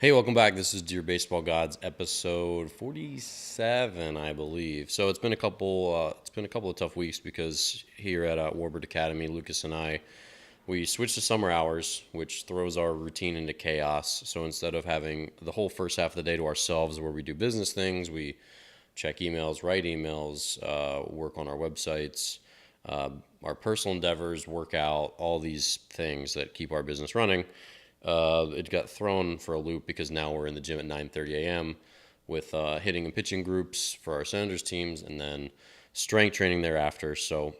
Hey, welcome back. This is Dear Baseball Gods, episode 47, I believe. So it's been a couple. It's been a couple of tough weeks because here at Warbird Academy, Lucas and I, we switched to summer hours, which throws our routine into chaos. So instead of having the whole first half of the day to ourselves, where we do business things, we check emails, write emails, work on our websites, our personal endeavors, work out, all these things that keep our business running. It got thrown for a loop because now we're in the gym at 9:30 a.m. with hitting and pitching groups for our Senators teams and then strength training thereafter. So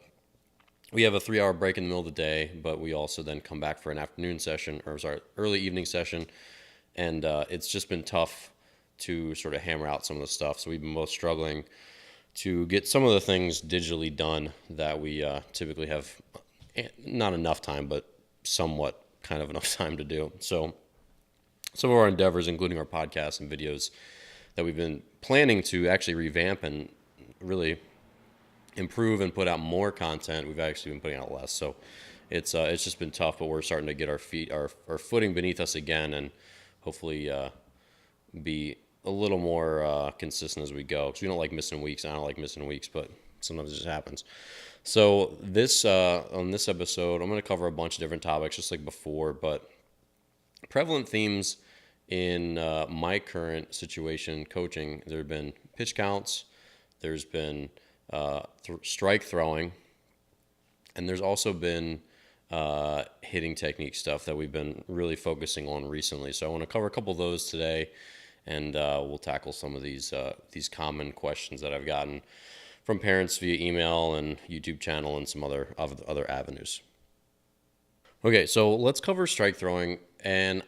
we have a 3-hour break in the middle of the day, but we also then come back for an afternoon session, or sorry, early evening session. And it's just been tough to sort of hammer out some of the stuff. So we've been both struggling to get some of the things digitally done that we typically have not enough time, but somewhat kind of enough time to do. So some of our endeavors, including our podcasts and videos that we've been planning to actually revamp and really improve and put out more content, we've actually been putting out less. So it's just been tough, but we're starting to get our footing beneath us again, and hopefully be a little more consistent as we go, because we don't like missing weeks. I don't like missing weeks, but sometimes it just happens. So this on this episode, I'm going to cover a bunch of different topics, just like before, but prevalent themes in my current situation coaching. There have been pitch counts, there's been strike throwing, and there's also been hitting technique stuff that we've been really focusing on recently. So I want to cover a couple of those today, and we'll tackle some of these common questions that I've gotten from parents via email and YouTube channel and some other avenues. Okay, so let's cover strike throwing. And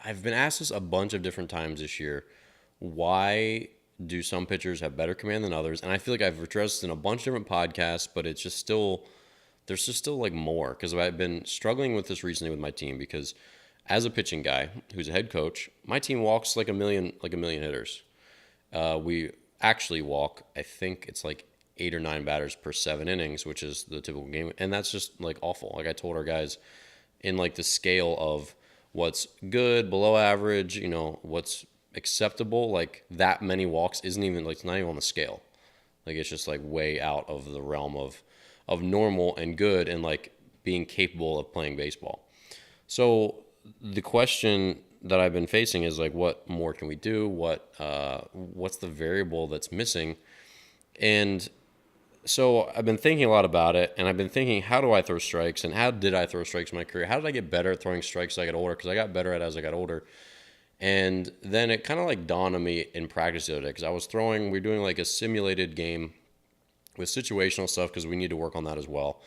I've been asked this a bunch of different times this year. Why do some pitchers have better command than others? And I feel like I've addressed in a bunch of different podcasts, but it's just still, there's just still like more. Because I've been struggling with this recently with my team, because as a pitching guy who's a head coach, my team walks like a million hitters. We actually walk, I think it's like 8 or 9 batters per 7 innings, which is the typical game. And that's just like awful. Like I told our guys, in like the scale of what's good, below average, what's acceptable, like that many walks isn't even like, it's not even on the scale. Like it's just like way out of the realm of normal and good and like being capable of playing baseball. So the question that I've been facing is like, what more can we do? What's the variable that's missing? And so I've been thinking a lot about it, and I've been thinking, how do I throw strikes, and how did I throw strikes in my career? How did I get better at throwing strikes as I got older? Because I got better at it as I got older. And then it kind of like dawned on me in practice the other day, because we're doing like a simulated game with situational stuff, because we need to work on that as well.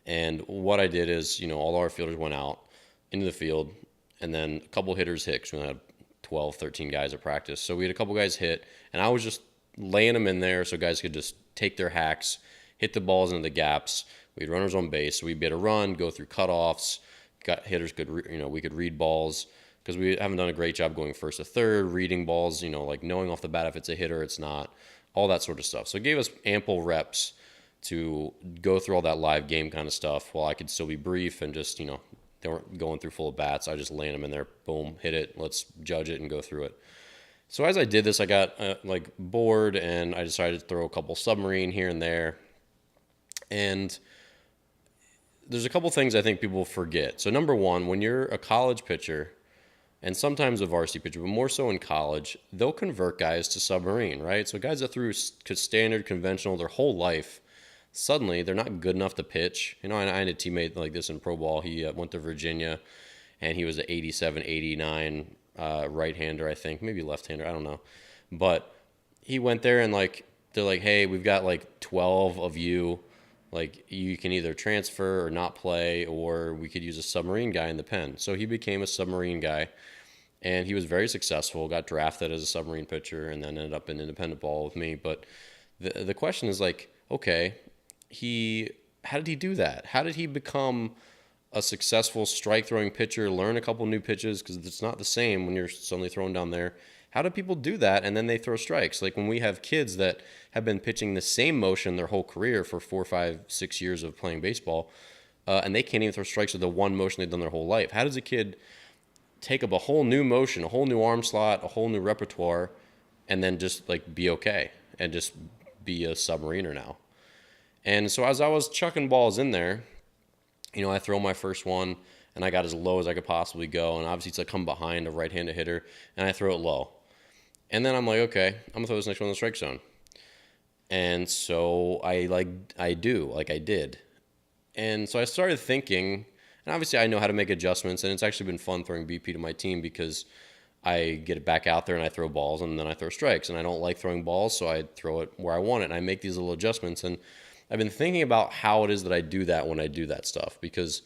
And what I did is, all our fielders went out into the field, and then a couple hitters hit, because we had 12, 13 guys at practice. So we had a couple guys hit, and I was just laying them in there so guys could just take their hacks, hit the balls into the gaps. We had runners on base, so we'd be able to run, go through cutoffs. Got hitters could, we could read balls, because we haven't done a great job going first to third, reading balls, like knowing off the bat if it's a hitter, it's not, all that sort of stuff. So it gave us ample reps to go through all that live game kind of stuff while I could still be brief and just, they weren't going through full of bats. I just laying them in there, boom, hit it, let's judge it and go through it. So as I did this, I got bored, and I decided to throw a couple submarine here and there. And there's a couple things I think people forget. So number one, when you're a college pitcher, and sometimes a varsity pitcher, but more so in college, they'll convert guys to submarine, right? So guys that threw standard conventional their whole life, suddenly they're not good enough to pitch. I had a teammate like this in pro ball. He went to Virginia, and he was an 87, 89 right-hander, I think, maybe left-hander, I don't know. But he went there, and they're like, hey, we've got like 12 of you. Like, you can either transfer or not play, or we could use a submarine guy in the pen. So he became a submarine guy, and he was very successful, got drafted as a submarine pitcher, and then ended up in independent ball with me. But the question is like, okay, how did he do that? How did he become a successful strike throwing pitcher, learn a couple new pitches, because it's not the same when you're suddenly thrown down there? How do people do that and then they throw strikes? Like when we have kids that have been pitching the same motion their whole career for 4, 5, 6 years of playing baseball, and they can't even throw strikes with the one motion they've done their whole life. How does a kid take up a whole new motion, a whole new arm slot, a whole new repertoire, and then just like be okay and just be a submariner now. And so as I was chucking balls in there, I throw my first one and I got as low as I could possibly go. And obviously it's like come behind a right-handed hitter and I throw it low. And then I'm like, okay, I'm gonna throw this next one in the strike zone. And so I did. And so I started thinking, and obviously I know how to make adjustments, and it's actually been fun throwing BP to my team because I get it back out there and I throw balls and then I throw strikes. And I don't like throwing balls, so I throw it where I want it. And I make these little adjustments. And I've been thinking about how it is that I do that when I do that stuff, because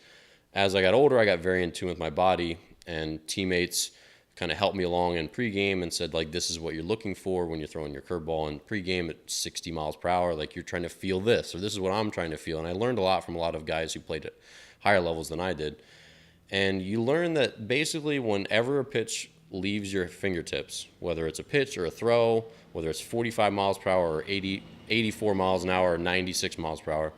as I got older, I got very in tune with my body, and teammates kind of helped me along in pregame and said, like, this is what you're looking for when you're throwing your curveball in pregame at 60 miles per hour. Like, you're trying to feel this, or this is what I'm trying to feel. And I learned a lot from a lot of guys who played at higher levels than I did. And you learn that basically whenever a pitch leaves your fingertips, whether it's a pitch or a throw, whether it's 45 miles per hour or 84 miles an hour or 96 miles per hour,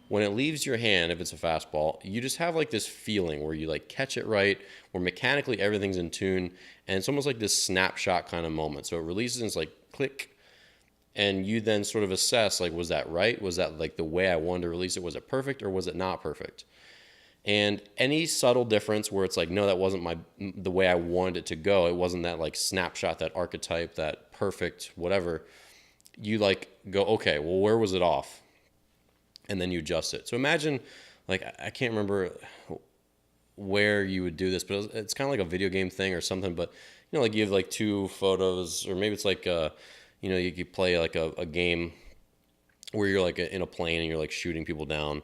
when it leaves your hand, if it's a fastball, you just have like this feeling where you like catch it right, where mechanically everything's in tune, and it's almost like this snapshot kind of moment. So it releases and it's like click, and you then sort of assess, like, was that right? Was that like the way I wanted to release it? Was it perfect or was it not perfect? And any subtle difference where it's like, no, that wasn't the way I wanted it to go. It wasn't that like snapshot, that archetype, that perfect whatever. You like go, okay, well, where was it off? And then you adjust it. So imagine, like, I can't remember where you would do this, but it's kind of like a video game thing or something. But, like you have like two photos, or maybe it's like, you could play like a game where you're like in a plane and you're like shooting people down,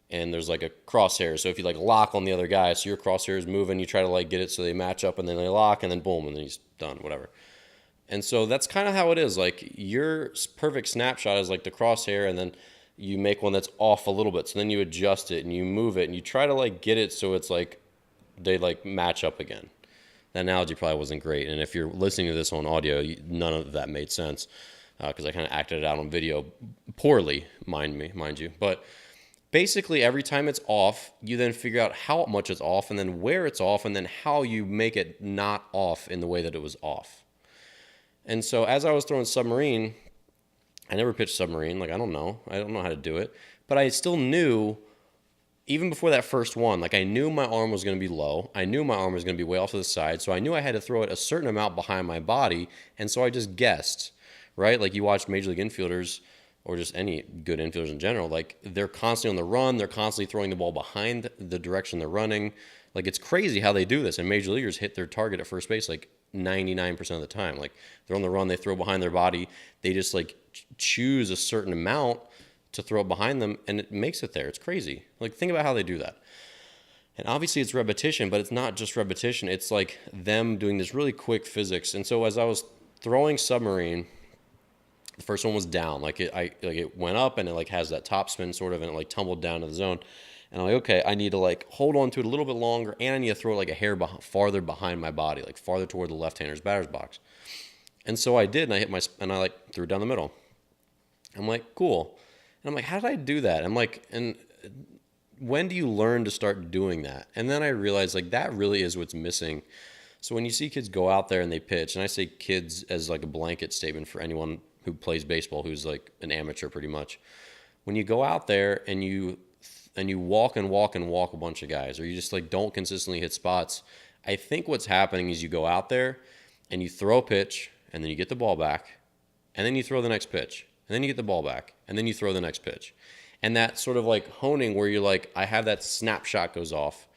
and there's like a crosshair. So if you like lock on the other guy, so your crosshair is moving, you try to like get it so they match up, and then they lock, and then boom, and then he's done, whatever. And so that's kind of how it is. Like, your perfect snapshot is like the crosshair, and then you make one that's off a little bit. So then you adjust it and you move it and you try to like get it so it's like they like match up again. That analogy probably wasn't great. And if you're listening to this on audio, none of that made sense because I kind of acted it out on video poorly, mind you. But basically every time it's off, you then figure out how much it's off and then where it's off and then how you make it not off in the way that it was off. And so as I was throwing submarine, I never pitched submarine. Like, I don't know how to do it. But I still knew, even before that first one, like I knew my arm was going to be low. I knew my arm was going to be way off to the side. So I knew I had to throw it a certain amount behind my body. And so I just guessed, right? Like you watch Major League infielders, or just any good infielders in general, like they're constantly on the run. They're constantly throwing the ball behind the direction they're running. Like, it's crazy how they do this. And major leaguers hit their target at first base like 99% of the time. Like, they're on the run, they throw behind their body. They just like choose a certain amount to throw behind them, and it makes it there. It's crazy. Like, think about how they do that. And obviously it's repetition, but it's not just repetition. It's like them doing this really quick physics. And so as I was throwing submarine, the first one was down. Like, it went up and it like has that top spin sort of, and it like tumbled down to the zone. And I'm like, okay, I need to like hold on to it a little bit longer, and I need to throw it like a hair farther behind my body, like farther toward the left-hander's batter's box. And so I did, and I like threw it down the middle. I'm like, cool. And I'm like, how did I do that? I'm like, and when do you learn to start doing that? And then I realized like that really is what's missing. So when you see kids go out there and they pitch, and I say kids as like a blanket statement for anyone who plays baseball who's like an amateur pretty much. When you go out there and you walk a bunch of guys, or you just like don't consistently hit spots, I think what's happening is you go out there and you throw a pitch, and then you get the ball back, and then you throw the next pitch, and then you get the ball back, and then you throw the next pitch. And that sort of like honing where you're like, I have that snapshot goes off,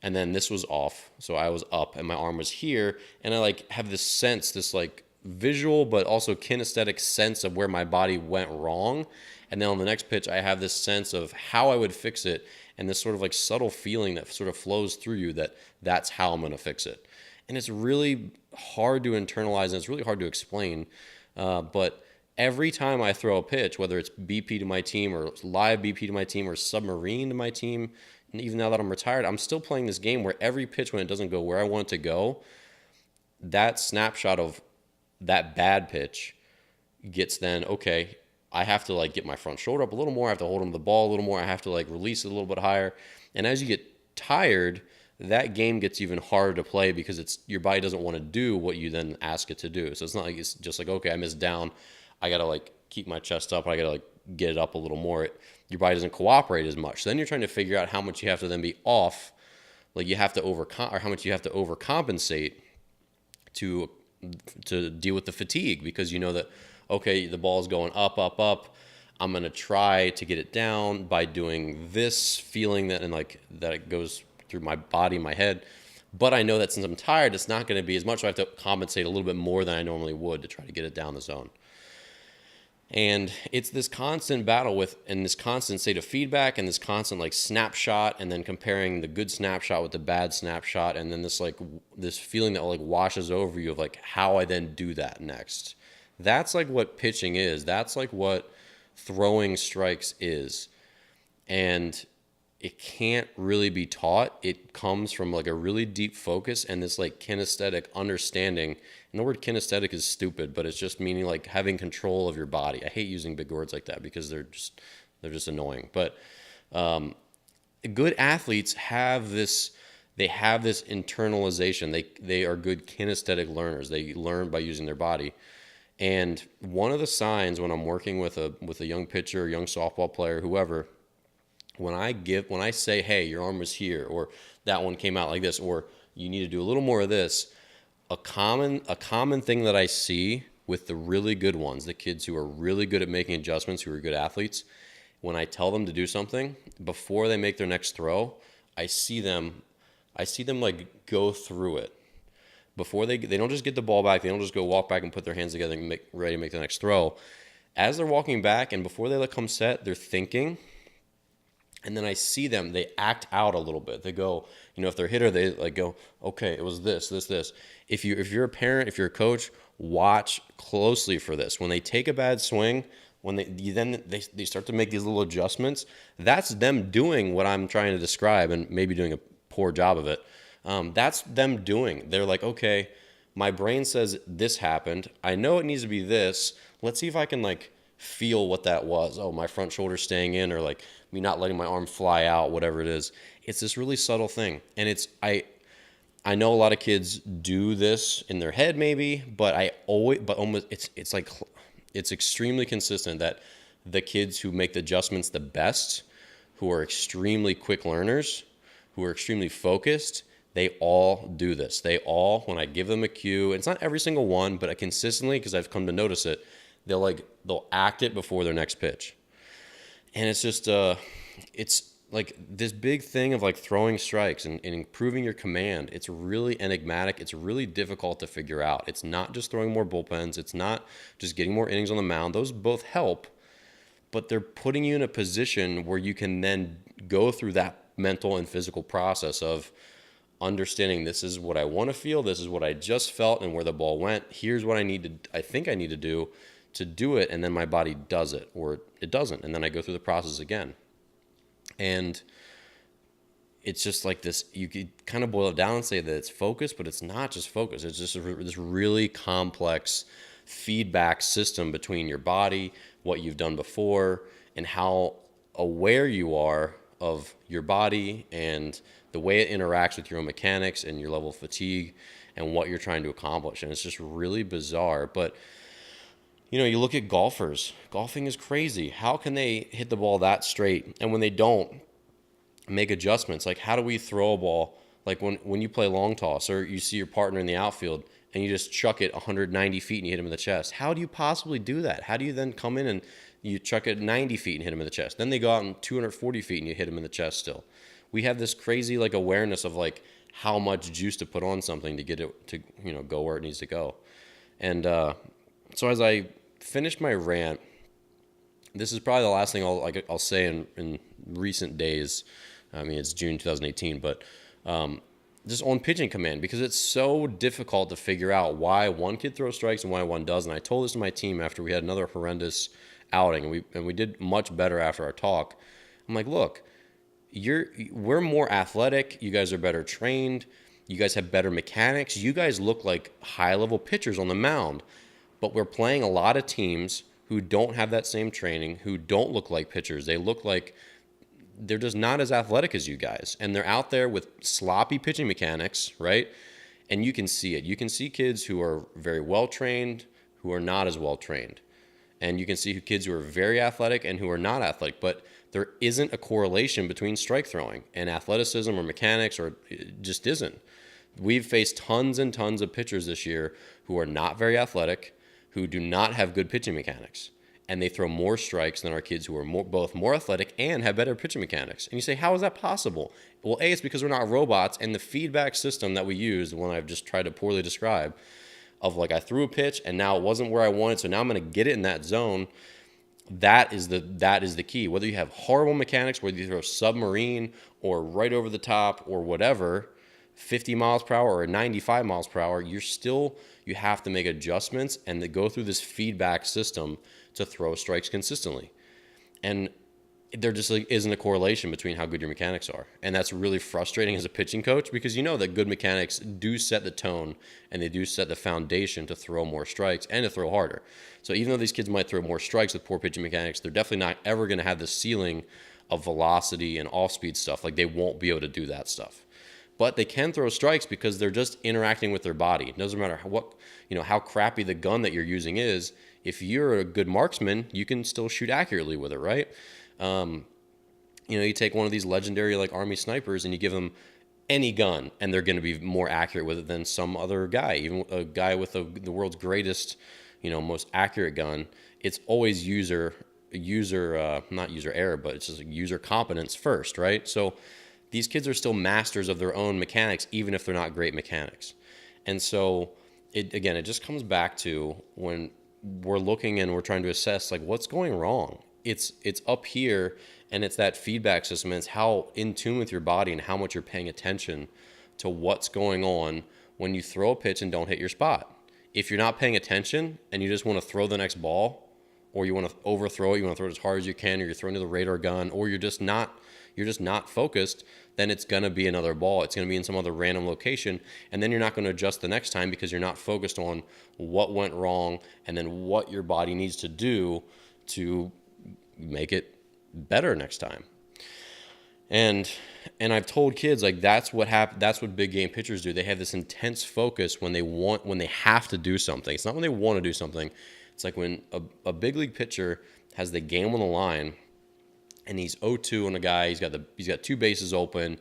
and then this was off, so I was up and my arm was here, and I like have this sense, this like visual but also kinesthetic sense of where my body went wrong. And then on the next pitch, I have this sense of how I would fix it, and this sort of like subtle feeling that sort of flows through you that that's how I'm going to fix it. And it's really hard to internalize, and it's really hard to explain. But every time I throw a pitch, whether it's BP to my team or live BP to my team or submarine to my team, and even now that I'm retired, I'm still playing this game where every pitch, when it doesn't go where I want it to go, that snapshot of that bad pitch gets then, okay, I have to like get my front shoulder up a little more. I have to hold on to the ball a little more. I have to like release it a little bit higher. And as you get tired, that game gets even harder to play because your body doesn't want to do what you then ask it to do. So it's not like it's just like, okay, I missed down, I gotta like keep my chest up, I gotta like get it up a little more. Your body doesn't cooperate as much. So then you're trying to figure out how much you have to then be off, like you have to overcome, or how much you have to overcompensate to deal with the fatigue, because you know that, okay, the ball is going up, up, up. I'm gonna try to get it down by doing this, feeling that, and like that it goes through my body, my head. But I know that since I'm tired, it's not going to be as much. So I have to compensate a little bit more than I normally would to try to get it down the zone. And it's this constant battle and this constant state of feedback, and this constant like snapshot, and then comparing the good snapshot with the bad snapshot, and then this feeling that like washes over you of like how I then do that next. That's like what pitching is. That's like what throwing strikes is. And it can't really be taught. It comes from like a really deep focus and this like kinesthetic understanding. And the word kinesthetic is stupid, but it's just meaning like having control of your body. I hate using big words like that because they're just annoying. But good athletes have this. They have this internalization. They are good kinesthetic learners. They learn by using their body. And one of the signs when I'm working with a young pitcher, a young softball player, whoever, when I say, hey, your arm was here, or that one came out like this, or you need to do a little more of this, a common thing that I see with the really good ones, the kids who are really good at making adjustments, who are good athletes, when I tell them to do something, before they make their next throw, I see them like go through it. Before they don't just get the ball back, they don't just go walk back and put their hands together and ready to make the next throw. As they're walking back and before they come set, they're thinking. And then I see them, they act out a little bit. They go, if they're a hitter, they like go, okay, it was this. If you're a parent, if you're a coach, watch closely for this. When they take a bad swing, when they start to make these little adjustments, that's them doing what I'm trying to describe and maybe doing a poor job of it. That's them doing. They're like, okay, my brain says this happened. I know it needs to be this. Let's see if I can like feel what that was. Oh, my front shoulder staying in, or like me not letting my arm fly out, whatever it is. It's this really subtle thing. And I know a lot of kids do this in their head maybe, but it's extremely consistent that the kids who make the adjustments the best, who are extremely quick learners, who are extremely focused, they all do this. They all, when I give them a cue, it's not every single one, but consistently, because I've come to notice it, they'll act it before their next pitch. And it's just, it's like this big thing of like throwing strikes and improving your command. It's really enigmatic. It's really difficult to figure out. It's not just throwing more bullpens. It's not just getting more innings on the mound. Those both help, but they're putting you in a position where you can then go through that mental and physical process of understanding this is what I want to feel, this is what I just felt, and where the ball went. Here's what I think I need to do it, and then my body does it, or it doesn't, and then I go through the process again. And it's just like this, you could kind of boil it down and say that it's focus, but it's not just focus. It's just this really complex feedback system between your body, what you've done before, and how aware you are of your body and the way it interacts with your own mechanics and your level of fatigue and what you're trying to accomplish. And it's just really bizarre. But you look at golfers. Golfing is crazy. How can they hit the ball that straight? And when they don't, make adjustments. Like, how do we throw a ball? Like when you play long toss, or you see your partner in the outfield and you just chuck it 190 feet and you hit him in the chest. How do you possibly do that? How do you then come in and you chuck it 90 feet and hit him in the chest? Then they go out in 240 feet and you hit him in the chest still. We have this crazy like awareness of like how much juice to put on something to get it to go where it needs to go. And so as I finish my rant, this is probably the last thing I'll say in recent days. I mean, it's June 2018, but just on pitching command, because it's so difficult to figure out why one kid throws strikes and why one doesn't. I told this to my team after we had another horrendous outing, and we did much better after our talk. I'm like, look, we're more athletic. You guys are better trained. You guys have better mechanics. You guys look like high-level pitchers on the mound, but we're playing a lot of teams who don't have that same training, who don't look like pitchers. They look like they're just not as athletic as you guys. And they're out there with sloppy pitching mechanics, right? And you can see it. You can see kids who are very well trained, who are not as well trained. And you can see kids who are very athletic and who are not athletic. But there isn't a correlation between strike throwing and athleticism or mechanics, or it just isn't. We've faced tons and tons of pitchers this year who are not very athletic, who do not have good pitching mechanics. And they throw more strikes than our kids who are both more athletic and have better pitching mechanics. And you say, how is that possible? Well, A, it's because we're not robots, and the feedback system that we use, the one I've just tried to poorly describe, of like I threw a pitch and now it wasn't where I wanted, so now I'm going to get it in that zone. That is the key. Whether you have horrible mechanics, whether you throw submarine or right over the top or whatever, 50 miles per hour or 95 miles per hour, you have to make adjustments and to go through this feedback system to throw strikes consistently. And there just like isn't a correlation between how good your mechanics are. And that's really frustrating as a pitching coach, because you know that good mechanics do set the tone and they do set the foundation to throw more strikes and to throw harder. So even though these kids might throw more strikes with poor pitching mechanics, they're definitely not ever going to have the ceiling of velocity and off-speed stuff. Like they won't be able to do that stuff. But they can throw strikes because they're just interacting with their body. It doesn't matter how crappy the gun that you're using is. If you're a good marksman, you can still shoot accurately with it, right? You take one of these legendary like Army snipers and you give them any gun, and they're going to be more accurate with it than some other guy, even a guy with the world's greatest, most accurate gun. It's always not user error, but it's just user competence first, right? So these kids are still masters of their own mechanics, even if they're not great mechanics. And so it just comes back to when we're looking and we're trying to assess like what's going wrong. It's up here, and it's that feedback system. And it's how in tune with your body and how much you're paying attention to what's going on when you throw a pitch and don't hit your spot. If you're not paying attention and you just want to throw the next ball, or you want to overthrow it, you want to throw it as hard as you can, or you're throwing to the radar gun, or you're just not focused, then it's going to be another ball. It's going to be in some other random location, and then you're not going to adjust the next time because you're not focused on what went wrong and then what your body needs to do to make it better next time. And I've told kids like that's what big game pitchers do. They have this intense focus when they have to do something. It's not when they want to do something. It's like when a big league pitcher has the game on the line and he's 0-2 on a guy, he's got two bases open,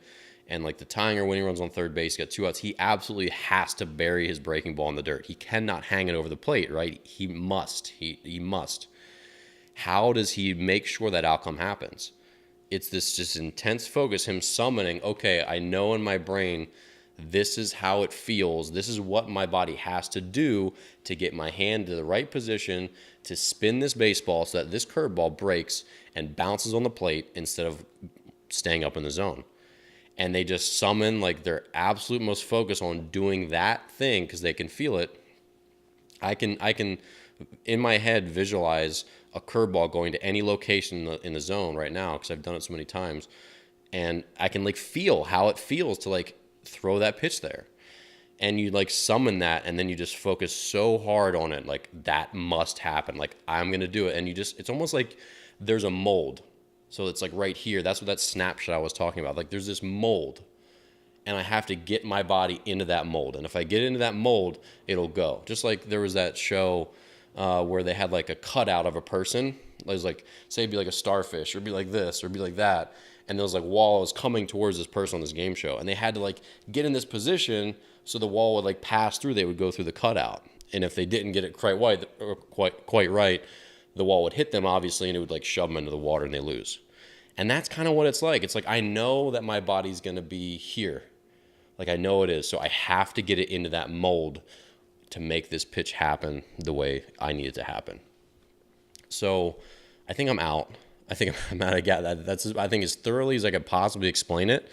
and like the tying or winning runs on third base, he's got 2 outs. He absolutely has to bury his breaking ball in the dirt. He cannot hang it over the plate, right? He must. He must. How does he make sure that outcome happens? It's this just intense focus, him summoning, okay, I know in my brain this is how it feels. This is what my body has to do to get my hand to the right position to spin this baseball so that this curveball breaks and bounces on the plate instead of staying up in the zone. And they just summon like their absolute most focus on doing that thing because they can feel it. I can in my head visualize a curveball going to any location in the zone right now because I've done it so many times, and I can like feel how it feels to like throw that pitch there. And you like summon that, and then you just focus so hard on it, like that must happen, like I'm gonna do it. And it's almost like there's a mold. So it's like right here, that's what that snapshot I was talking about. Like there's this mold, and I have to get my body into that mold. And if I get into that mold, it'll go. Just like there was that show where they had like a cutout of a person. It was like, say it'd be like a starfish, or it'd be like this, or it'd be like that. And there was like wall was coming towards this person on this game show. And they had to like get in this position so the wall would like pass through. They would go through the cutout. And if they didn't get it quite right, the wall would hit them, obviously, and it would like shove them into the water and they lose. And that's kind of what it's like. It's like, I know that my body's going to be here. Like I know it is. So I have to get it into that mold to make this pitch happen the way I need it to happen. So I think I'm out. I think I'm out. I got that. I think as thoroughly as I could possibly explain it.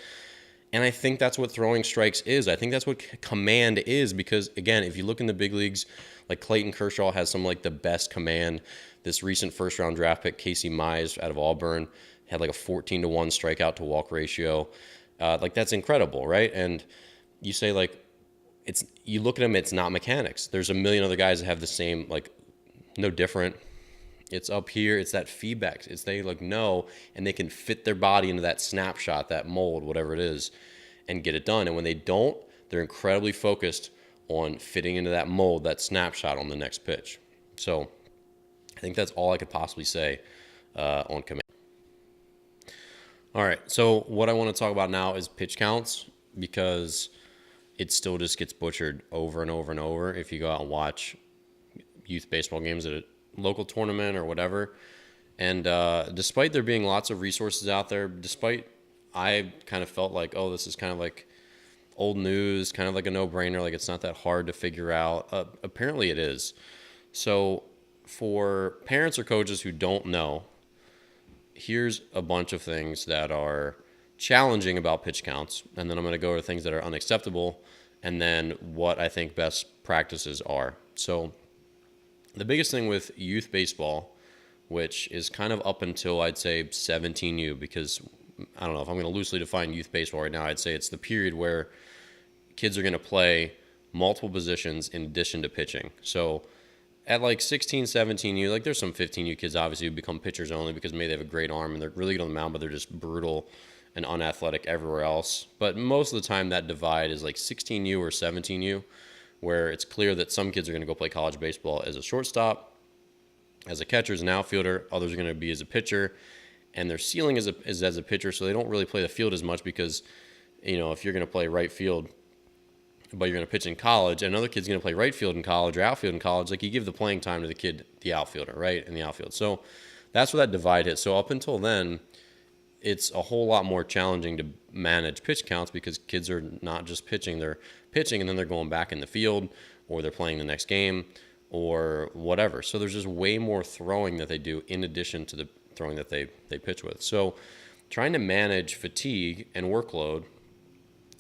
And I think that's what throwing strikes is. I think that's what command is, because again, if you look in the big leagues, like Clayton Kershaw has some like the best command. This recent first round draft pick, Casey Mize out of Auburn, had like a 14-1 strikeout to walk ratio. Like that's incredible, right? And you say like, you look at them, it's not mechanics. There's a million other guys that have the same, like no different. It's up here. It's that feedback. It's they like know, and they can fit their body into that snapshot, that mold, whatever it is, and get it done. And when they don't, they're incredibly focused on fitting into that mold, that snapshot on the next pitch. So I think that's all I could possibly say on command. All right, so what I want to talk about now is pitch counts, because it still just gets butchered over and over and over if you go out and watch youth baseball games at a local tournament or whatever. And despite there being lots of resources out there, despite I kind of felt like, oh, this is kind of like old news, kind of like a no-brainer, like it's not that hard to figure out. Apparently it is. So for parents or coaches who don't know, here's a bunch of things that are challenging about pitch counts, and then I'm going to go to things that are unacceptable, and then what I think best practices are. So the biggest thing with youth baseball, which is kind of up until I'd say 17U, because I don't know if I'm going to loosely define youth baseball right now, I'd say it's the period where kids are going to play multiple positions in addition to pitching. So at like 16, 17U, like there's some 15U kids obviously who become pitchers only because maybe they have a great arm and they're really good on the mound, but they're just brutal and unathletic everywhere else. But most of the time that divide is like 16U or 17U, where it's clear that some kids are going to go play college baseball as a shortstop, as a catcher, as an outfielder. Others are going to be as a pitcher, and their ceiling is as a pitcher, so they don't really play the field as much because, you know, if you're going to play right field, but you're going to pitch in college, and another kid's going to play right field in college or outfield in college, like you give the playing time to the kid, the outfielder, right, in the outfield. So that's where that divide hits. So up until then, it's a whole lot more challenging to manage pitch counts because kids are not just pitching, they're pitching and then they're going back in the field, or they're playing the next game or whatever. So there's just way more throwing that they do in addition to the throwing that they pitch with. So trying to manage fatigue and workload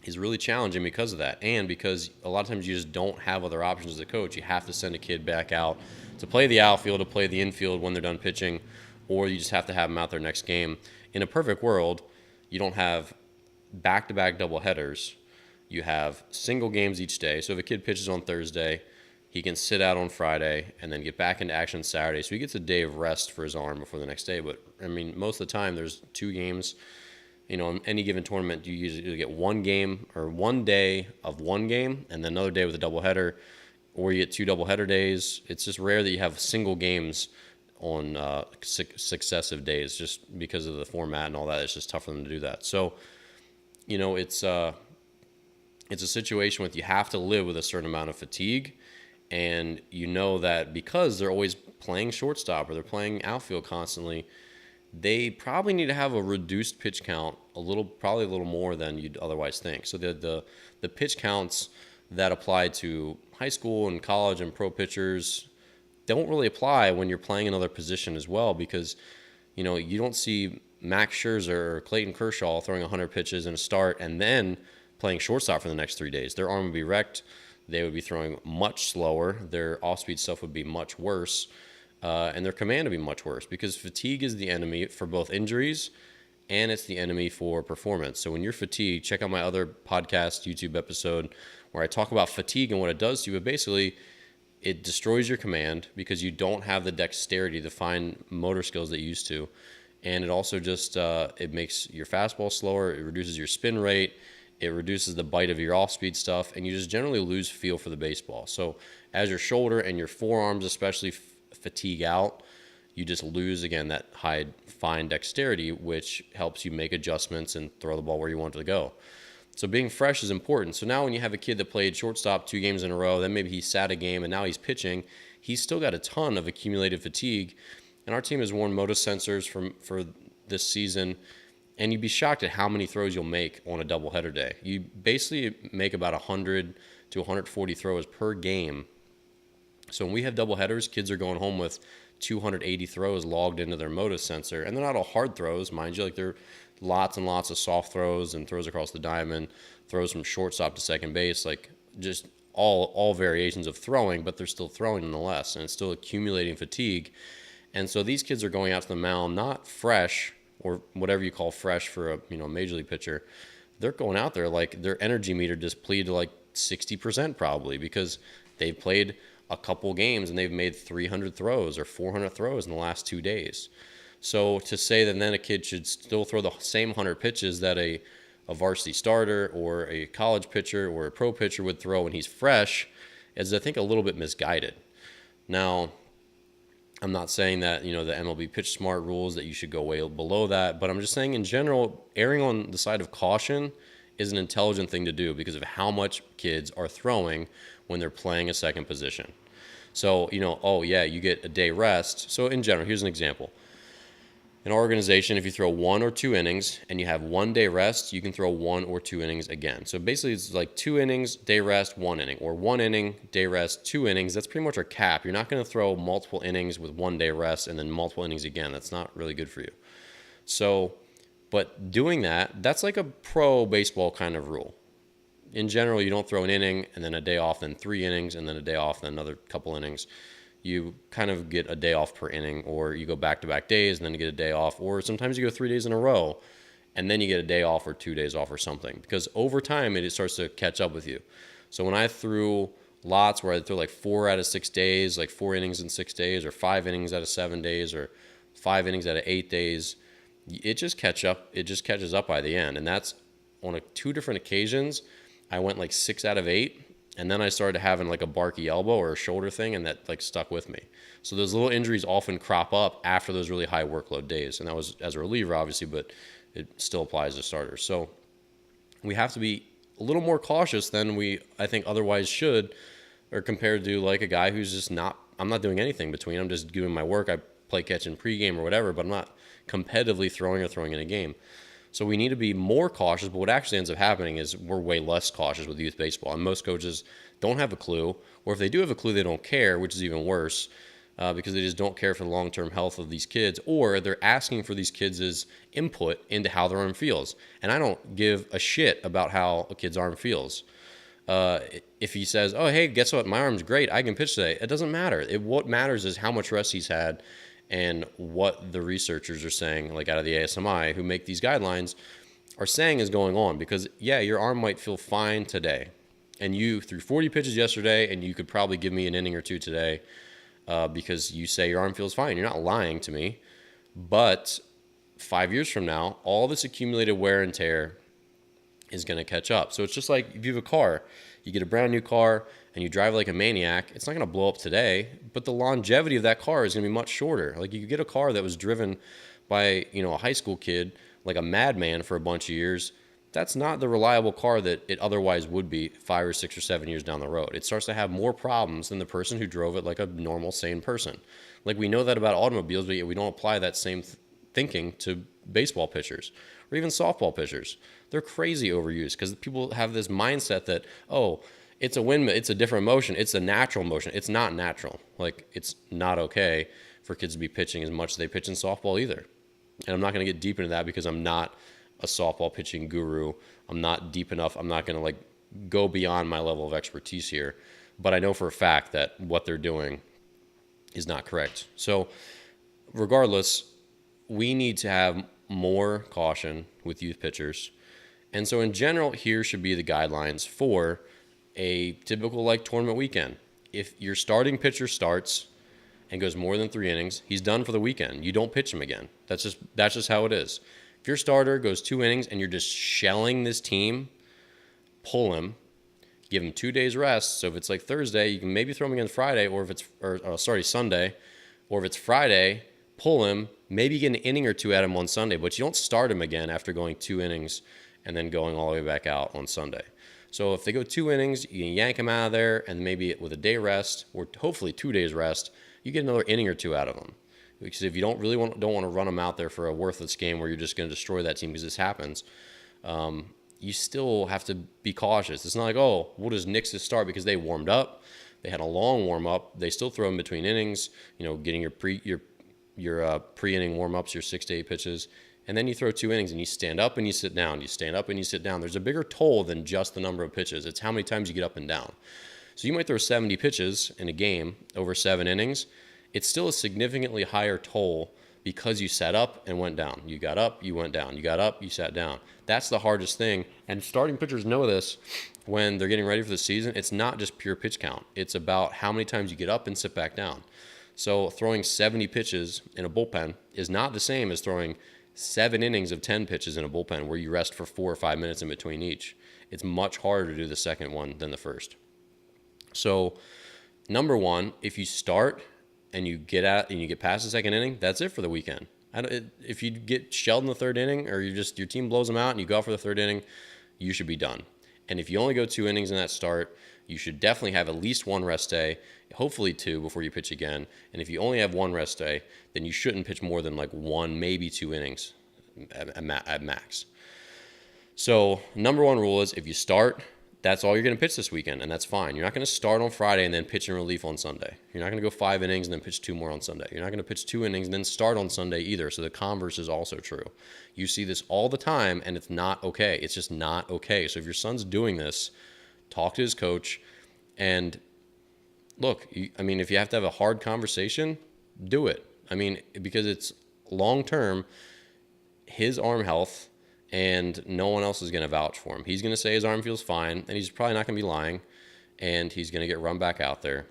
is really challenging because of that, and because a lot of times you just don't have other options as a coach. You have to send a kid back out to play the outfield, to play the infield when they're done pitching, or you just have to have them out there next game. In a perfect world, you don't have back-to-back doubleheaders. You have single games each day. So if a kid pitches on Thursday, he can sit out on Friday and then get back into action Saturday. So he gets a day of rest for his arm before the next day. But, I mean, most of the time there's 2 games. You know, in any given tournament, you usually get 1 game or 1 day of 1 game and then another day with a doubleheader, or you get 2 doubleheader days. It's just rare that you have single games on successive days, just because of the format and all that. It's just tough for them to do that. So, you know, it's a situation where you have to live with a certain amount of fatigue, and you know that because they're always playing shortstop or they're playing outfield constantly, they probably need to have a reduced pitch count, probably a little more than you'd otherwise think. So the pitch counts that apply to high school and college and pro pitchers don't really apply when you're playing another position as well, because, you know, you don't see Max Scherzer or Clayton Kershaw throwing 100 pitches in a start and then playing shortstop for the next 3 days. Their arm would be wrecked. They would be throwing much slower. Their off-speed stuff would be much worse. And their command would be much worse, because fatigue is the enemy for both injuries and it's the enemy for performance. So when you're fatigued, check out my other podcast, YouTube episode, where I talk about fatigue and what it does to you. But basically, it destroys your command because you don't have the dexterity, the fine motor skills that you used to. And it also just, it makes your fastball slower. It reduces your spin rate. It reduces the bite of your off-speed stuff. And you just generally lose feel for the baseball. So as your shoulder and your forearms especially fatigue out, you just lose, again, that high, fine dexterity, which helps you make adjustments and throw the ball where you want it to go. So being fresh is important. So now when you have a kid that played shortstop 2 games in a row, then maybe he sat a game and now he's pitching, he's still got a ton of accumulated fatigue. And our team has worn motor sensors for this season, and you'd be shocked at how many throws you'll make on a doubleheader day. You basically make about 100 to 140 throws per game. So when we have doubleheaders, kids are going home with 280 throws logged into their motor sensor, and they're not all hard throws, mind you. Like, they're lots and lots of soft throws and throws across the diamond, throws from shortstop to second base, like just all variations of throwing, but they're still throwing nonetheless, and it's still accumulating fatigue. And so these kids are going out to the mound not fresh, or whatever you call fresh for a major league pitcher. They're going out there like their energy meter depleted to like 60% probably, because they've played a couple games and they've made 300 throws or 400 throws in the last 2 days. So to say that then a kid should still throw the same 100 pitches that a varsity starter or a college pitcher or a pro pitcher would throw when he's fresh is, I think, a little bit misguided. Now, I'm not saying that, the MLB Pitch Smart rules that you should go way below that, but I'm just saying in general, erring on the side of caution is an intelligent thing to do because of how much kids are throwing when they're playing a second position. So, you get a day rest. So in general, here's an example. In our organization, if you throw 1 or 2 innings and you have 1 day rest, you can throw 1 or 2 innings again. So basically it's like 2 innings, day rest, 1 inning, or 1 inning, day rest, 2 innings. That's pretty much our cap. You're not going to throw multiple innings with 1 day rest and then multiple innings again. That's not really good for you. So, but doing that, that's like a pro baseball kind of rule. In general, you don't throw an inning and then a day off, then 3 innings, and then a day off, then another couple innings. You kind of get a day off per inning, or you go back-to-back days and then you get a day off, or sometimes you go 3 days in a row and then you get a day off or 2 days off or something, because over time it starts to catch up with you. So when I threw lots where I threw like 4 out of 6 days, like 4 innings in 6 days, or 5 innings out of 7 days, or 5 innings out of 8 days, it just catches up by the end. And that's on 2 different occasions. I went like 6 out of 8. And then I started having like a barky elbow or a shoulder thing, and that like stuck with me. So those little injuries often crop up after those really high workload days. And that was as a reliever, obviously, but it still applies to starters. So we have to be a little more cautious than we, I think, otherwise should, or compared to like a guy who's just I'm not doing anything between. I'm just doing my work. I play catch in pregame or whatever, but I'm not competitively throwing in a game. So we need to be more cautious, but what actually ends up happening is we're way less cautious with youth baseball. And most coaches don't have a clue, or if they do have a clue, they don't care, which is even worse, because they just don't care for the long-term health of these kids, or they're asking for these kids' input into how their arm feels. And I don't give a shit about how a kid's arm feels. If he says, oh, hey, guess what? My arm's great. I can pitch today. It doesn't matter. What matters is how much rest he's had and what the researchers are saying, like out of the ASMI, who make these guidelines, are saying is going on. Because, yeah, your arm might feel fine today, and you threw 40 pitches yesterday, and you could probably give me an inning or 2 today because you say your arm feels fine. You're not lying to me. But 5 years from now, all this accumulated wear and tear is going to catch up. So it's just like if you have a car, you get a brand new car and you drive like a maniac, it's not going to blow up today, but the longevity of that car is going to be much shorter. Like you could get a car that was driven by, a high school kid, like a madman for a bunch of years. That's not the reliable car that it otherwise would be 5 or 6 or 7 years down the road. It starts to have more problems than the person who drove it like a normal, sane person. Like we know that about automobiles, but yet we don't apply that same thinking to baseball pitchers or even softball pitchers. They're crazy overused because people have this mindset that, oh, it's a windmill, it's a different motion, it's a natural motion. It's not natural. Like it's not okay for kids to be pitching as much as they pitch in softball either. And I'm not going to get deep into that because I'm not a softball pitching guru. I'm not deep enough. I'm not going to go beyond my level of expertise here. But I know for a fact that what they're doing is not correct. So regardless, we need to have more caution with youth pitchers. And so in general, here should be the guidelines for a typical tournament weekend. If your starting pitcher starts and goes more than 3 innings, he's done for the weekend. You don't pitch him again. That's just how it is. If your starter goes 2 innings and you're just shelling this team, pull him, give him 2 days rest. So if it's like Thursday, you can maybe throw him again Friday, or if it's Sunday, or if it's Friday, pull him, maybe get an inning or 2 at him on Sunday, but you don't start him again after going 2 innings and then going all the way back out on Sunday. So if they go 2 innings, you can yank them out of there, and maybe with a day rest, or hopefully 2 days rest, you get another inning or 2 out of them. Because if you don't want to run them out there for a worthless game where you're just going to destroy that team, because this happens, you still have to be cautious. It's not like, oh, we'll just nix this start because they warmed up. They had a long warm up. They still throw in between innings, getting your pre-inning warm ups, your 6 to 8 pitches. And then you throw 2 innings and you stand up and you sit down. You stand up and you sit down. There's a bigger toll than just the number of pitches. It's how many times you get up and down. So you might throw 70 pitches in a game over 7 innings. It's still a significantly higher toll because you sat up and went down. You got up, you went down. You got up, you sat down. That's the hardest thing. And starting pitchers know this when they're getting ready for the season. It's not just pure pitch count. It's about how many times you get up and sit back down. So throwing 70 pitches in a bullpen is not the same as throwing 7 innings of 10 pitches in a bullpen where you rest for 4 or 5 minutes in between each. It's much harder to do the second one than the first. So number one, if you start and you get past the second inning, that's it for the weekend. If you get shelled in the third inning, or your team blows them out and you go out for the third inning, you should be done. And if you only go 2 innings in that start, you should definitely have at least 1 rest day, hopefully 2 before you pitch again. And if you only have 1 rest day, then you shouldn't pitch more than like 1, maybe 2 innings at max. So number 1 rule is if you start, that's all you're going to pitch this weekend, and that's fine. You're not going to start on Friday and then pitch in relief on Sunday. You're not going to go 5 innings and then pitch 2 more on Sunday. You're not going to pitch 2 innings and then start on Sunday either. So the converse is also true. You see this all the time, and it's not okay. It's just not okay. So if your son's doing this, talk to his coach. And look, if you have to have a hard conversation, do it. Because it's long-term, his arm health, and no one else is going to vouch for him. He's going to say his arm feels fine, and he's probably not going to be lying, and he's going to get run back out there.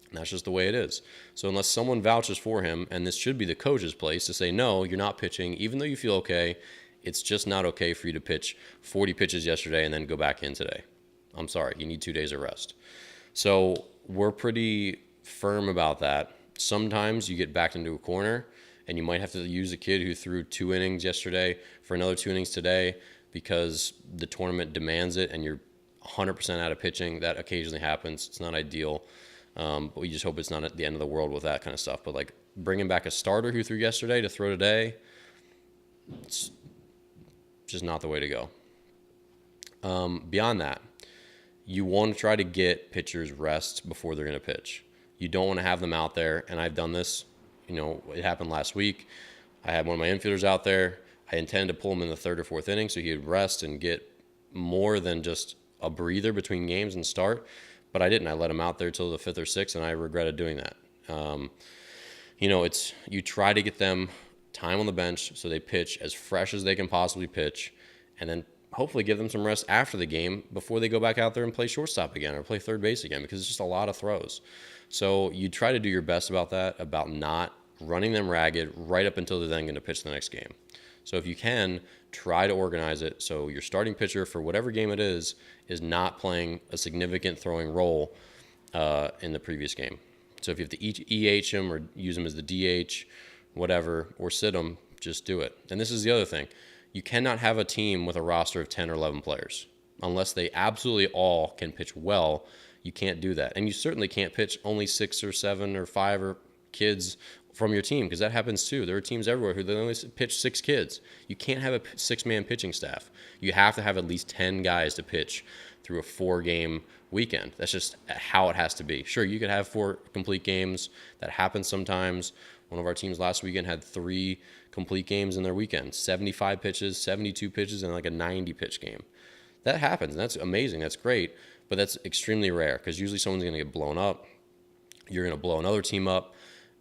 And that's just the way it is. So unless someone vouches for him, and this should be the coach's place to say, no, you're not pitching, even though you feel okay, it's just not okay for you to pitch 40 pitches yesterday and then go back in today. I'm sorry, you need 2 days of rest. So we're pretty firm about that. Sometimes you get backed into a corner, and you might have to use a kid who threw 2 innings yesterday for another 2 innings today because the tournament demands it and you're 100% out of pitching. That occasionally happens. It's not ideal, but we just hope it's not at the end of the world with that kind of stuff. But like bringing back a starter who threw yesterday to throw today, it's just not the way to go. Beyond that, you want to try to get pitchers rest before they're going to pitch. You don't want to have them out there, and I've done this. It happened last week. I had one of my infielders out there. I intended to pull him in the 3rd or 4th inning so he'd rest and get more than just a breather between games and start, but I didn't. I let him out there till the 5th or 6th, and I regretted doing that. You try to get them time on the bench so they pitch as fresh as they can possibly pitch, and then hopefully give them some rest after the game before they go back out there and play shortstop again or play third base again, because it's just a lot of throws. So you try to do your best about that, about not running them ragged right up until they're then going to pitch the next game. So if you can, try to organize it so your starting pitcher for whatever game it is not playing a significant throwing role in the previous game. So if you have to EH him or use him as the DH, whatever, or sit him, just do it. And this is the other thing. You cannot have a team with a roster of 10 or 11 players. Unless they absolutely all can pitch well, you can't do that. And you certainly can't pitch only 6 or 7 or 5 or kids from your team, because that happens too. There are teams everywhere who they only pitch 6 kids. You can't have a 6-man pitching staff. You have to have at least 10 guys to pitch through a 4-game weekend. That's just how it has to be. Sure, you could have 4 complete games. That happens sometimes. One of our teams last weekend had 3 complete games in their weekend. 75 pitches, 72 pitches, and like a 90-pitch game. That happens, and that's amazing. That's great, but that's extremely rare, because usually someone's going to get blown up. You're going to blow another team up,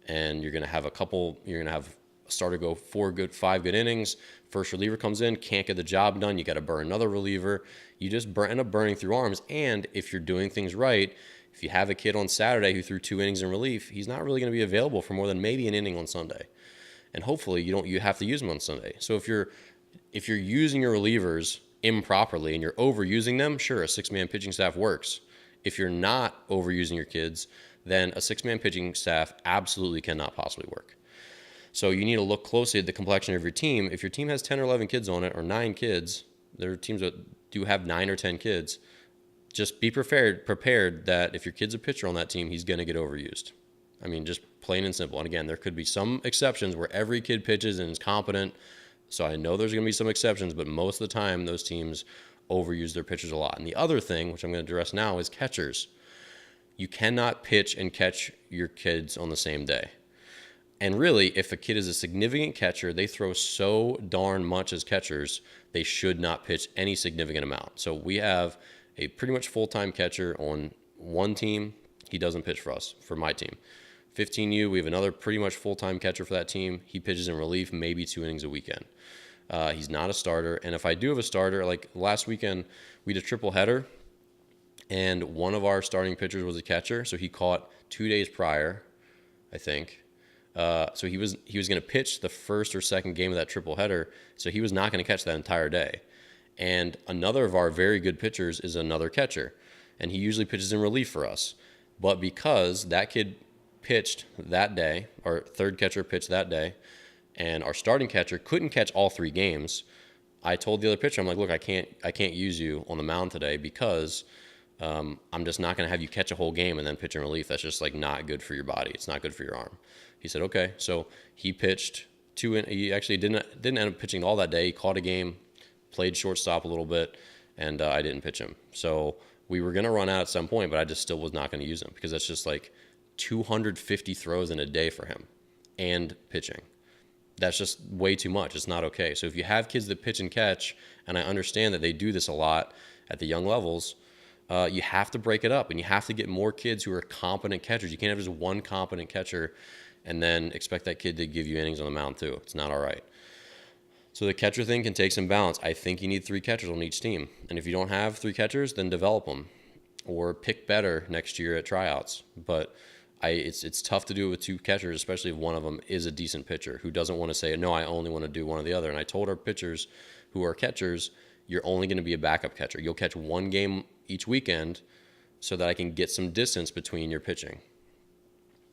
and you're going to have a starter go 5 good innings. First reliever comes in, can't get the job done. You got to burn another reliever. You just end up burning through arms. And if you're doing things right, if you have a kid on Saturday who threw 2 innings in relief, he's not really going to be available for more than maybe an inning on Sunday. And hopefully you have to use him on Sunday. So if you're using your relievers improperly and you're overusing them, sure, a 6-man pitching staff works. If you're not overusing your kids, then a 6-man pitching staff absolutely cannot possibly work. So you need to look closely at the complexion of your team. If your team has 10 or 11 kids on it, or 9 kids, there are teams that do have 9 or 10 kids, just be prepared that if your kid's a pitcher on that team, he's going to get overused. I mean, just plain and simple. And again, there could be some exceptions where every kid pitches and is competent. So I know there's going to be some exceptions, but most of the time, those teams overuse their pitchers a lot. And the other thing, which I'm going to address now, is catchers. You cannot pitch and catch your kids on the same day. And really, if a kid is a significant catcher, they throw so darn much as catchers, they should not pitch any significant amount. So we have a pretty much full-time catcher on one team. He doesn't pitch for us, for my team. 15U, we have another pretty much full-time catcher for that team. He pitches in relief, maybe 2 innings a weekend. He's not a starter. And if I do have a starter, like last weekend, we did a triple header, and one of our starting pitchers was a catcher. So he caught 2 days prior, I think. So he was going to pitch the first or second game of that triple header. So he was not going to catch that entire day. And another of our very good pitchers is another catcher, and he usually pitches in relief for us. But because that kid pitched that day, our third catcher pitched that day, and our starting catcher couldn't catch all 3 games, I told the other pitcher, I'm like, look, I can't use you on the mound today because I'm just not going to have you catch a whole game and then pitch in relief. That's just like not good for your body. It's not good for your arm. He said, okay. So he pitched he actually didn't end up pitching all that day. He caught a game, played shortstop a little bit, and I didn't pitch him. So we were going to run out at some point, but I just still was not going to use him because that's just like 250 throws in a day for him and pitching. That's just way too much. It's not okay. So if you have kids that pitch and catch, and I understand that they do this a lot at the young levels, you have to break it up, and you have to get more kids who are competent catchers. You can't have just one competent catcher and then expect that kid to give you innings on the mound too. It's not all right. So the catcher thing can take some balance. I think you need 3 catchers on each team. And if you don't have 3 catchers, then develop them or pick better next year at tryouts. But it's tough to do it with 2 catchers, especially if one of them is a decent pitcher who doesn't want to say, no, I only want to do one or the other. And I told our pitchers who are catchers, you're only going to be a backup catcher. You'll catch 1 game each weekend so that I can get some distance between your pitching.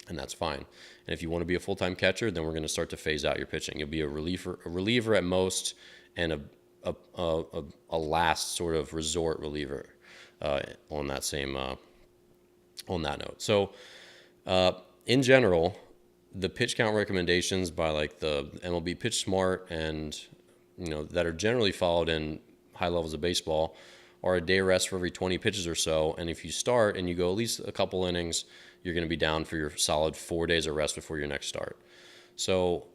And that's fine. And if you want to be a full-time catcher, then we're going to start to phase out your pitching. You'll be a reliever at most, and a last sort of resort reliever on that same on that note. So in general, the pitch count recommendations by like the MLB Pitch Smart and that are generally followed in high levels of baseball are a day rest for every 20 pitches or so. And if you start and you go at least a couple innings, you're going to be down for your solid 4 days of rest before your next start. So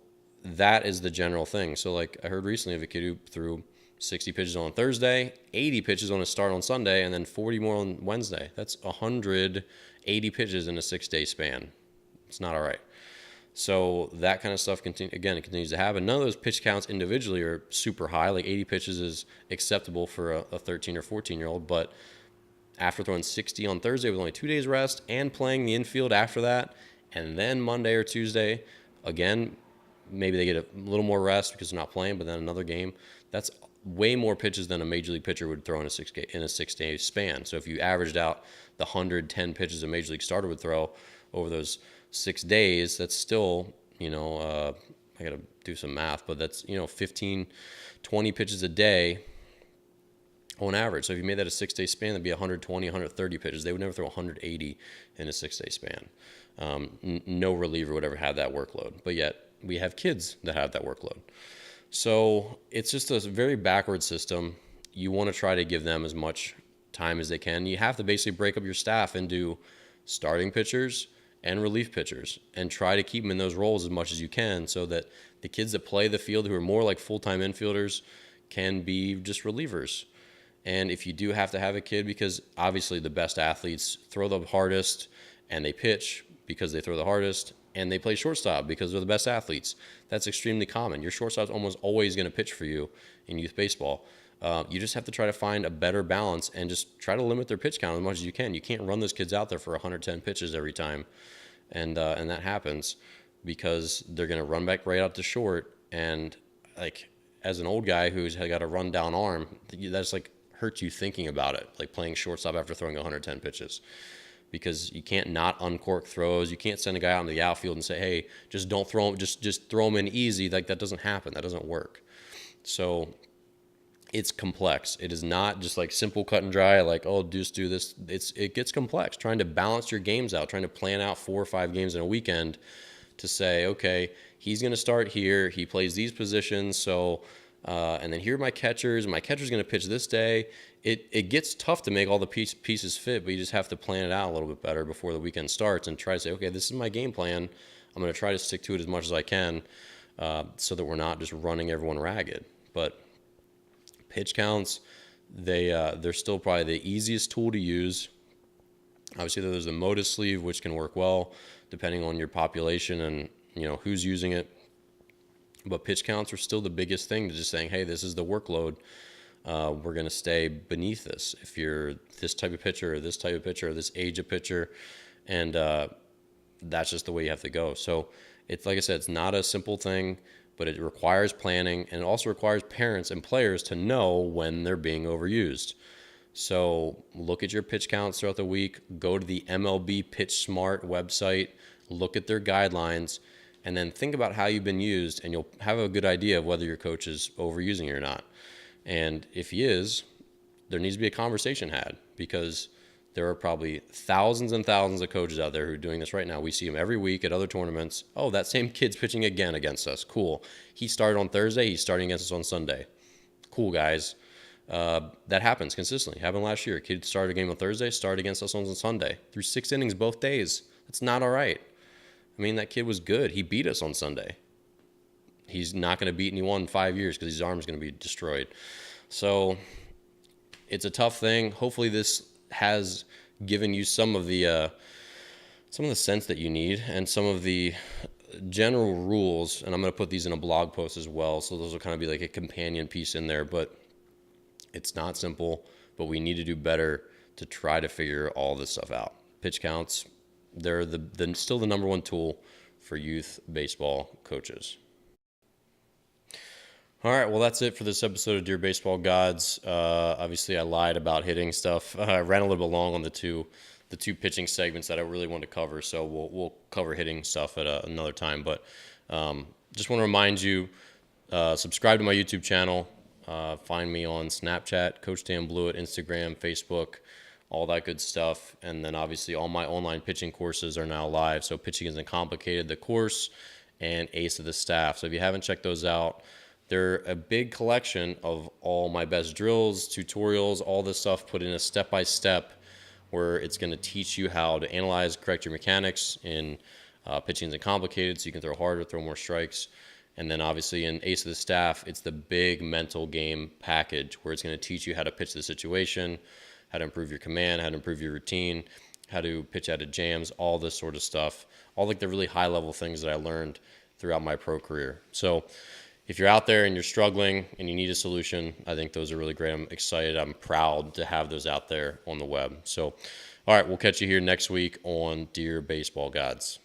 that is the general thing. So like I heard recently of a kid who threw 60 pitches on Thursday, 80 pitches on a start on Sunday, and then 40 more on Wednesday. That's 180 pitches in a 6-day span. It's not all right. So that kind of stuff continues to happen. None of those pitch counts individually are super high. Like 80 pitches is acceptable for a 13 or 14-year-old, but after throwing 60 on Thursday with only 2 days rest and playing the infield after that, and then Monday or Tuesday, again, maybe they get a little more rest because they're not playing, but then another game, that's way more pitches than a major league pitcher would throw in a 6-day span. So if you averaged out the 110 pitches a major league starter would throw over those 6 days, that's still, I got to do some math, but that's, 15, 20 pitches a day on average. So if you made that a 6-day span, that'd be 120, 130 pitches. They would never throw 180 in a 6-day span. No reliever would ever have that workload, but yet we have kids that have that workload. So it's just a very backward system. You want to try to give them as much time as they can. You have to basically break up your staff into starting pitchers and relief pitchers and try to keep them in those roles as much as you can so that the kids that play the field who are more like full-time infielders can be just relievers. And if you do have to have a kid, because obviously the best athletes throw the hardest and they pitch because they throw the hardest and they play shortstop because they're the best athletes. That's extremely common. Your shortstop's almost always going to pitch for you in youth baseball. You just have to try to find a better balance and just try to limit their pitch count as much as you can. You can't run those kids out there for 110 pitches every time. And that happens because they're going to run back right out to short. And like as an old guy who's got a run down arm, that's like hurts you thinking about it, like playing shortstop after throwing 110 pitches, because you can't not uncork throws. You can't send a guy out into the outfield and say, hey, just don't throw him, just throw him in easy. Like that doesn't happen. That doesn't work. So it's complex. It is not just like simple cut and dry, like, oh, just do this. It gets complex. Trying to balance your games out, trying to plan out 4 or 5 games in a weekend to say, okay, he's going to start here. He plays these positions. So, and then here are my catchers. My catcher's going to pitch this day. It gets tough to make all the pieces fit, but you just have to plan it out a little bit better before the weekend starts and try to say, okay, this is my game plan. I'm going to try to stick to it as much as I can so that we're not just running everyone ragged. But pitch counts, they're still probably the easiest tool to use. Obviously, there's the Modus sleeve, which can work well depending on your population and who's using it. But pitch counts are still the biggest thing to just saying, hey, this is the workload. We're going to stay beneath this. If you're this type of pitcher or this type of pitcher or this age of pitcher, and that's just the way you have to go. So it's like I said, it's not a simple thing, but it requires planning, and it also requires parents and players to know when they're being overused. So look at your pitch counts throughout the week, go to the MLB Pitch Smart website, look at their guidelines, and then think about how you've been used, and you'll have a good idea of whether your coach is overusing you or not. And if he is, there needs to be a conversation had, because there are probably thousands and thousands of coaches out there who are doing this right now. We see them every week at other tournaments. Oh, that same kid's pitching again against us. Cool. He started on Thursday. He's starting against us on Sunday. Cool, guys. That happens consistently. Happened last year. A kid started a game on Thursday, started against us on Sunday. Through 6 innings both days. That's not all right. I mean, that kid was good. He beat us on Sunday. He's not going to beat anyone in 5 years because his arm is going to be destroyed. So it's a tough thing. Hopefully this has given you some of the sense that you need and some of the general rules. And I'm going to put these in a blog post as well. So those will kind of be like a companion piece in there. But it's not simple, but we need to do better to try to figure all this stuff out. Pitch counts, they're still the number one tool for youth baseball coaches. All right, well, that's it for this episode of Dear Baseball Gods. Obviously, I lied about hitting stuff. I ran a little bit long on the two pitching segments that I really wanted to cover, so we'll cover hitting stuff at another time. But just want to remind you, subscribe to my YouTube channel. Find me on Snapchat, Coach Dan Blewett, Instagram, Facebook, all that good stuff. And then obviously all my online pitching courses are now live. So Pitching Isn't Complicated, the course, and Ace of the Staff. So if you haven't checked those out, they're a big collection of all my best drills, tutorials, all this stuff put in a step-by-step where it's going to teach you how to analyze, correct your mechanics in Pitching Isn't Complicated, so you can throw harder, throw more strikes. And then obviously in Ace of the Staff, it's the big mental game package where it's going to teach you how to pitch the situation, how to improve your command, how to improve your routine, how to pitch out of jams, all this sort of stuff. All like the really high-level things that I learned throughout my pro career. So if you're out there and you're struggling and you need a solution, I think those are really great. I'm excited. I'm proud to have those out there on the web. So, all right, we'll catch you here next week on Dear Baseball Gods.